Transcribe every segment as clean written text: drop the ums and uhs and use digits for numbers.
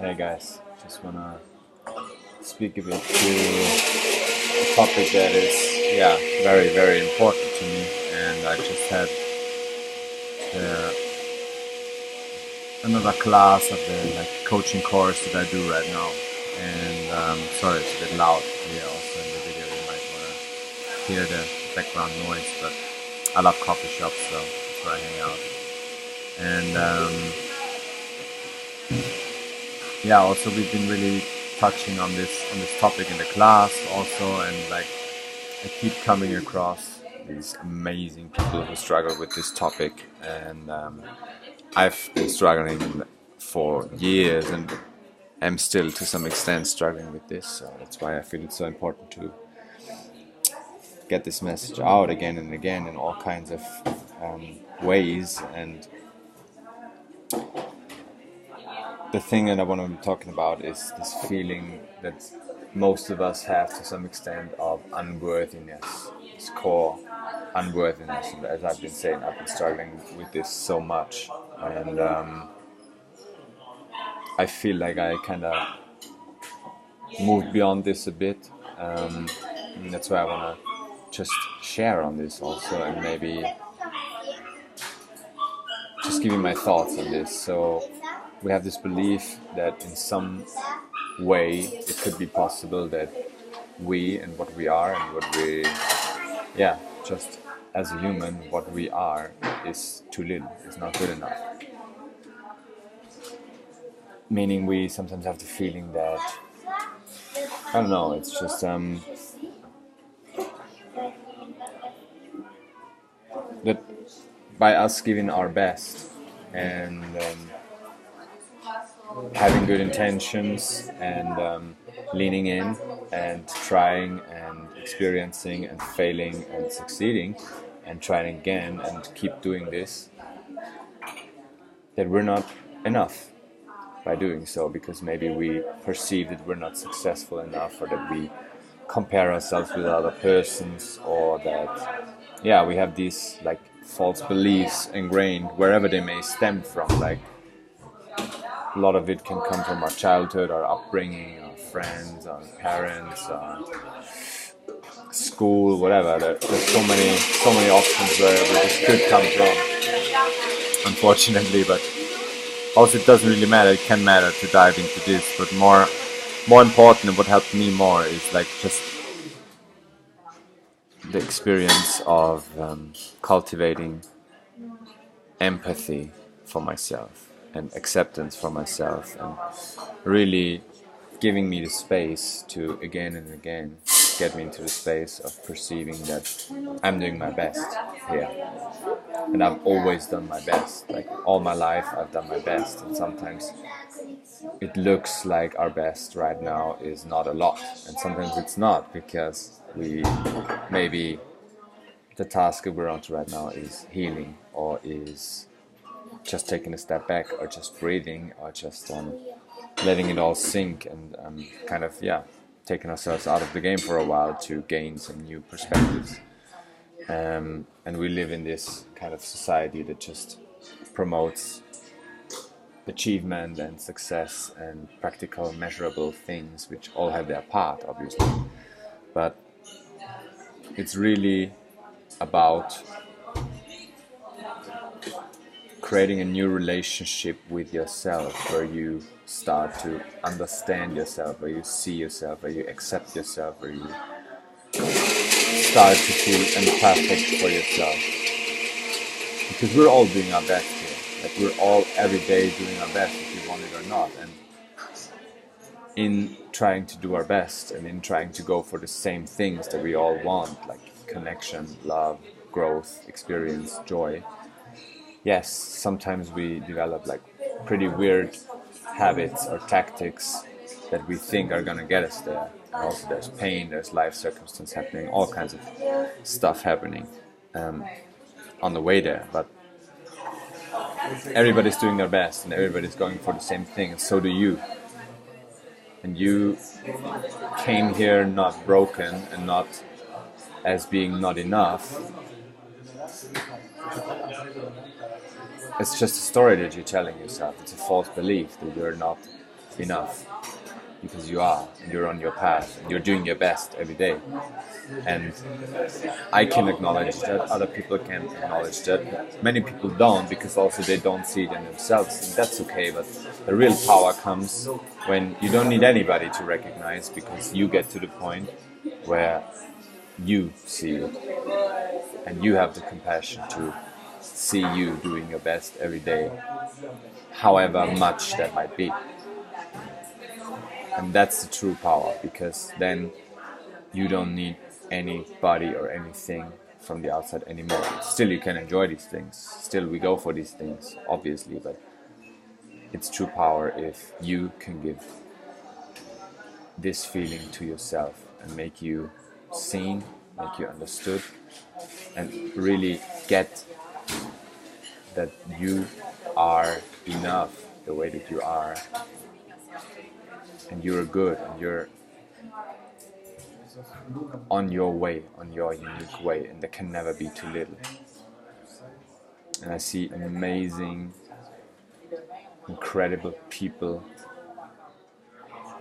Hey guys, just wanna speak a bit to a topic that is, very, very important to me. And I just had uh, another class of the coaching course that I do right now. And sorry, it's a bit loud here. Also in the video, you might wanna hear the background noise, but I love coffee shops, so that's where I hang out. And also we've been really touching on this topic in the class also, and I keep coming across these amazing people who struggle with this topic, and I've been struggling for years and am still to some extent struggling with this, so that's why I feel it's so important to get this message out again and again in all kinds of ways. And the thing that I want to be talking about is this feeling that most of us have to some extent of unworthiness, this core unworthiness. And as I've been saying, I've been struggling with this so much, and I feel like I kind of moved beyond this a bit, and that's why I want to just share on this also, and maybe just give you my thoughts on this. So we have this belief that in some way it could be possible that we and what we are and what we, just as a human, what we are is too little, is not good enough. Meaning we sometimes have the feeling that, I don't know, it's just that by us giving our best and having good intentions and leaning in and trying and experiencing and failing and succeeding and trying again and keep doing this, that we're not enough by doing so, because maybe we perceive that we're not successful enough, or that we compare ourselves with other persons, or that we have these false beliefs ingrained wherever they may stem from. A lot of it can come from our childhood, our upbringing, our friends, our parents, our school, whatever. There's so many options where this could come from, unfortunately. But also it doesn't really matter. It can matter to dive into this, but more important, and what helped me more is just the experience of cultivating empathy for myself and acceptance for myself, and really giving me the space to again and again get me into the space of perceiving that I'm doing my best here. And I've always done my best. All my life I've done my best, and sometimes it looks like our best right now is not a lot, and sometimes it's not, because maybe the task that we're onto right now is healing, or is just taking a step back, or just breathing, or just letting it all sink, and taking ourselves out of the game for a while to gain some new perspectives. And we live in this kind of society that just promotes achievement and success and practical, measurable things, which all have their part, obviously. But it's really about creating a new relationship with yourself, where you start to understand yourself, where you see yourself, where you accept yourself, where you start to feel imperfect for yourself. Because we're all doing our best here. We're all every day doing our best, if we want it or not. And in trying to do our best, and in trying to go for the same things that we all want, like connection, love, growth, experience, joy, yes, sometimes we develop pretty weird habits or tactics that we think are gonna get us there. And also there's pain, there's life circumstance happening, all kinds of stuff happening on the way there. But everybody's doing their best, and everybody's going for the same thing, and so do you. And you came here not broken, and not as being not enough. It's just a story that you're telling yourself. It's a false belief that you're not enough, because you are, and you're on your path, and you're doing your best every day. And I can acknowledge that, other people can acknowledge that. Many people don't, because also they don't see it in themselves, and that's okay. But the real power comes when you don't need anybody to recognize, because you get to the point where you see it, and you have the compassion to see you doing your best every day, however much that might be. And that's the true power, because then you don't need anybody or anything from the outside anymore. Still, you can enjoy these things. Still, we go for these things, obviously, but it's true power if you can give this feeling to yourself and make you seen, make you understood, and really get that you are enough the way that you are, and you're good, and you're on your way, on your unique way, and there can never be too little. And I see amazing, incredible people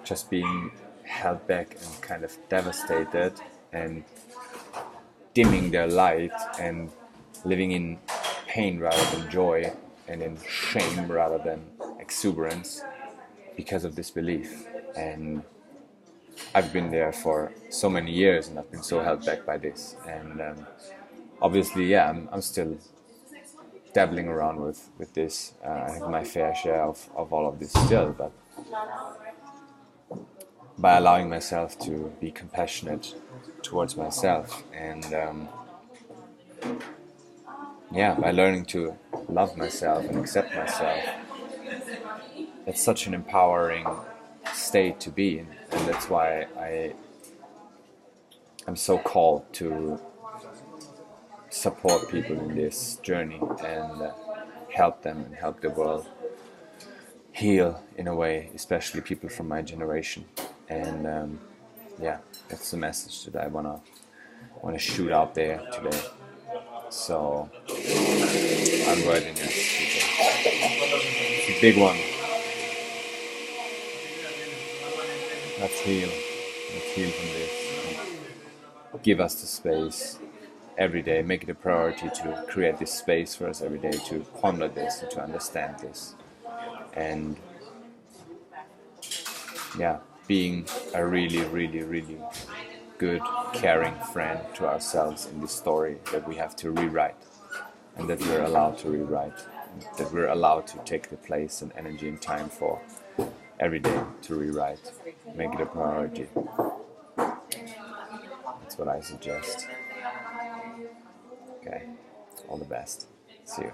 just being held back and kind of devastated and dimming their light and living in pain rather than joy, and in shame rather than exuberance, because of this belief. And I've been there for so many years, and I've been so held back by this. And obviously, yeah, I'm still dabbling around with this. I have my fair share of all of this still, but by allowing myself to be compassionate towards myself, and yeah, by learning to love myself and accept myself, it's such an empowering state to be in. And that's why I'm so called to support people in this journey, and help them and help the world heal in a way, especially people from my generation. And yeah, that's the message that I wanna shoot out there today. So, unworthiness, people. It's a big one. Let's heal. Let's heal from this. And give us the space every day. Make it a priority to create this space for us every day, to ponder this and to understand this. And yeah, being a really, really, really good, caring friend to ourselves in this story that we have to rewrite, and that we're allowed to rewrite, that we're allowed to take the place and energy and time for every day to rewrite. Make it a priority. That's what I suggest. Okay, all the best. See you.